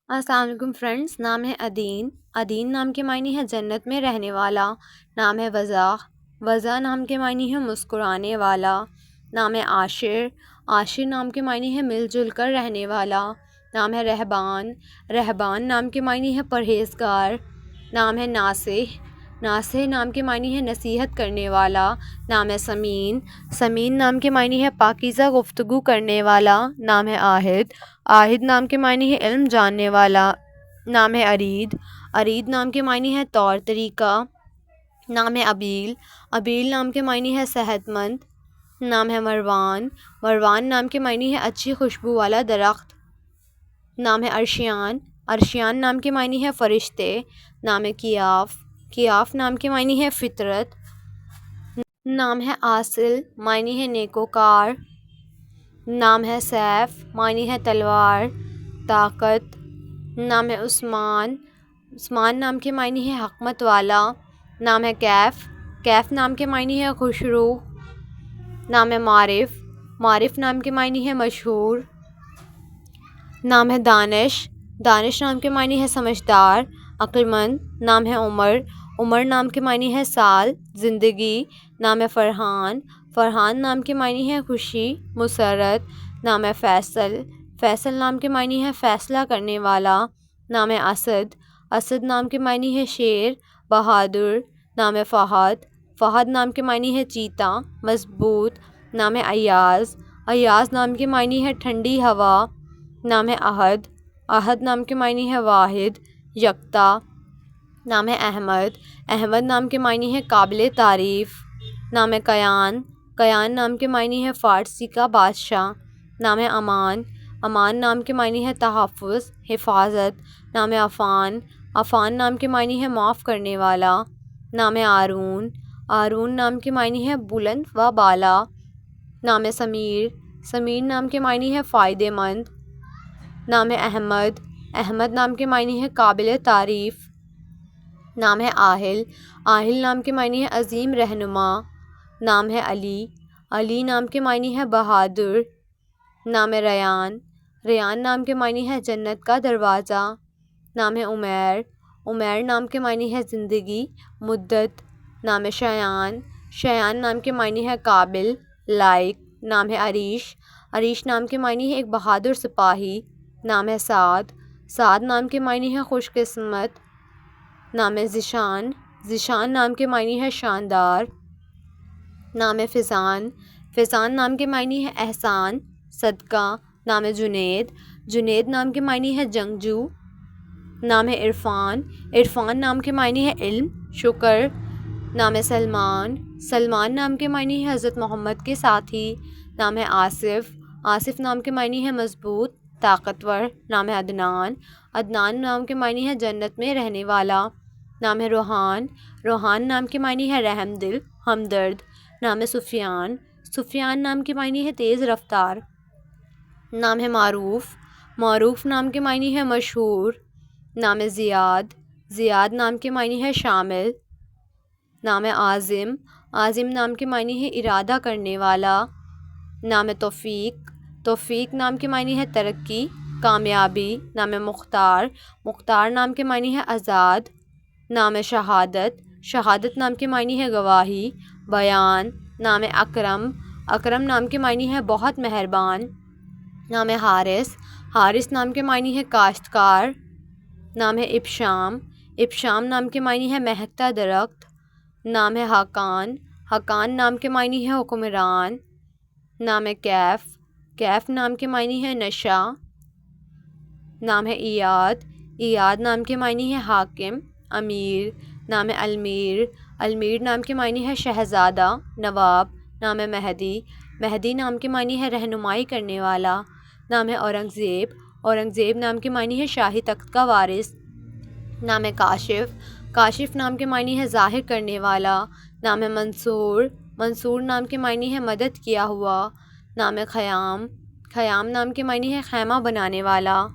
السلام علیکم فرینڈس، نام ہے عدین۔ عدین نام کے معنی ہے جنت میں رہنے والا۔ نام ہے وضاح۔ وضاح نام کے معنی ہے مسکرانے والا۔ نام ہے عاشر۔ عاشر نام کے معنی ہے مل جل کر رہنے والا۔ نام ہے رہبان۔ رہبان نام کے معنی ہے پرہیزگار۔ نام ہے ناصح۔ ناصح نام کے معنی ہے نصیحت کرنے والا۔ نام ہے سمین۔ سمین نام کے معنی ہے پاکیزہ گفتگو کرنے والا۔ نام ہے عاہد۔ عاہد نام کے معنی ہے علم جاننے والا۔ نام ہے ارید۔ ارید نام کے معنی ہے طور طریقہ۔ نام ہے ابیل۔ ابیل نام کے معنی ہے صحت مند۔ نام ہے مروان۔ مروان نام کے معنی ہے اچھی خوشبو والا درخت۔ نام ہے ارشیان۔ ارشیان نام کے معنی ہے فرشتے۔ نام ہے کیاف۔ کیاف نام کے معنی ہے فطرت۔ نام ہے آصل، معنی ہے نیکوکار۔ نام ہے سیف، معنی ہے تلوار، طاقت۔ نام ہے عثمان۔ عثمان نام کے معنی ہے حکمت والا۔ نام ہے کیف۔ کیف نام کے معنی ہے خوشرو۔ نام ہے معرف۔ معرف نام کے معنی ہے مشہور۔ نام ہے دانش۔ دانش نام کے معنی ہے سمجھدار، عقل مند۔ نام ہے عمر۔ عمر نام کے معنی ہے سال، زندگی۔ نام ہے فرحان۔ فرحان نام کے معنی ہے خوشی، مسرت۔ نام ہے فیصل۔ فیصل نام کے معنی ہے فیصلہ کرنے والا۔ نام ہے اسد۔ اسد نام کے معنی ہے شیر، بہادر۔ نام ہے فہد۔ فہد نام کے معنی ہے چیتا، مضبوط۔ نام ہے ایاز۔ ایاز نام کے معنی ہے ٹھنڈی ہوا۔ نام ہے احد۔ احد نام کے معنی ہے واحد، یکتا۔ نام ہے احمد۔ احمد نام کے معنی ہے قابل تعریف۔ نام ہے کیان۔ کیان نام کے معنی ہے فارسی کا بادشاہ۔ نام ہے امان۔ امان نام کے معنی ہے تحفظ، حفاظت۔ نام ہے عفان۔ عفان نام کے معنی ہے معاف کرنے والا۔ نام ہے آرون۔ آرون نام کے معنی ہے بلند و بالا۔ نام ہے سمیر۔ سمیر نام کے معنی ہے فائدہ مند۔ نام ہے احمد۔ احمد نام کے معنی ہے قابل تعریف۔ نام ہے آہل۔ آہل نام کے معنی ہے عظیم رہنما۔ نام ہے علی۔ علی نام کے معنی ہے بہادر۔ نام ہے ریان۔ ریان نام کے معنی ہے جنت کا دروازہ۔ نام ہے عمیر۔ عمیر نام کے معنی ہے زندگی، مدت۔ نام ہے شایان۔ شایان نام کے معنی ہے قابل، لائق۔ نام ہے عریش۔ عریش نام کے معنی ہے ایک بہادر سپاہی۔ نام ہے سعد۔ سعد نام کے معنی ہے خوش قسمت۔ نام ہے ذیشان۔ ذیشان نام کے معنی ہے شاندار۔ نام ہے فیضان۔ فیضان نام کے معنی ہے احسان، صدقہ۔ نام ہے جنید۔ جنید نام کے معنی ہے جنگجو۔ نام ہے عرفان۔ عرفان نام کے معنی ہے علم، شکر۔ نام ہے سلمان۔ سلمان نام کے معنی ہے حضرت محمد کے ساتھی۔ نام ہے آصف۔ آصف نام کے معنی ہے مضبوط، طاقتور۔ نام ہے عدنان۔ عدنان نام کے معنی ہے جنت میں رہنے والا۔ نام ہے روحان۔ روحان نام کے معنی ہے رحم دل، ہمدرد۔ نام ہے سفیان۔ سفیان نام کے معنی ہے تیز رفتار۔ نام ہے معروف۔ معروف نام کے معنی ہے مشہور۔ نام ہے زیاد۔ زیاد نام کے معنی ہے شامل۔ نام ہے عازم۔ عازم نام کے معنی ہے ارادہ کرنے والا۔ نام ہے توفیق۔ توفیق نام کے معنی ہے ترقی، کامیابی۔ نام ہے مختار۔ مختار نام کے معنی ہے آزاد۔ نام ہے شہادت۔ شہادت نام کے معنی ہے گواہی، بیان۔ نام ہے اکرم۔ اکرم نام کے معنی ہے بہت مہربان۔ نام ہے حارث۔ حارث نام کے معنی ہے کاشتکار۔ نام ہے ابشام۔ ابشام نام کے معنی ہے مہکتا درخت۔ نام ہے حقان۔ حقان نام کے معنی ہے حکمران۔ نام ہے کیف۔ کیف نام کے معنی ہے نشہ۔ نام ہے ایاد۔ ایاد نام کے معنی ہے حاکم، امیر۔ نام ہے المیر۔ المیر نام کے معنی ہے شہزادہ، نواب۔ نام ہے مہدی۔ مہدی نام کے معنی ہے رہنمائی کرنے والا۔ نام ہے اورنگزیب۔ اورنگزیب نام کے معنی ہے شاہی تخت کا وارث۔ نام ہے کاشف۔ کاشف نام کے معنی ہے ظاہر کرنے والا۔ نام ہے منصور۔ منصور نام کے معنی ہے مدد کیا ہوا۔ نام ہے خیام۔ خیام نام کے معنی ہے خیمہ بنانے والا۔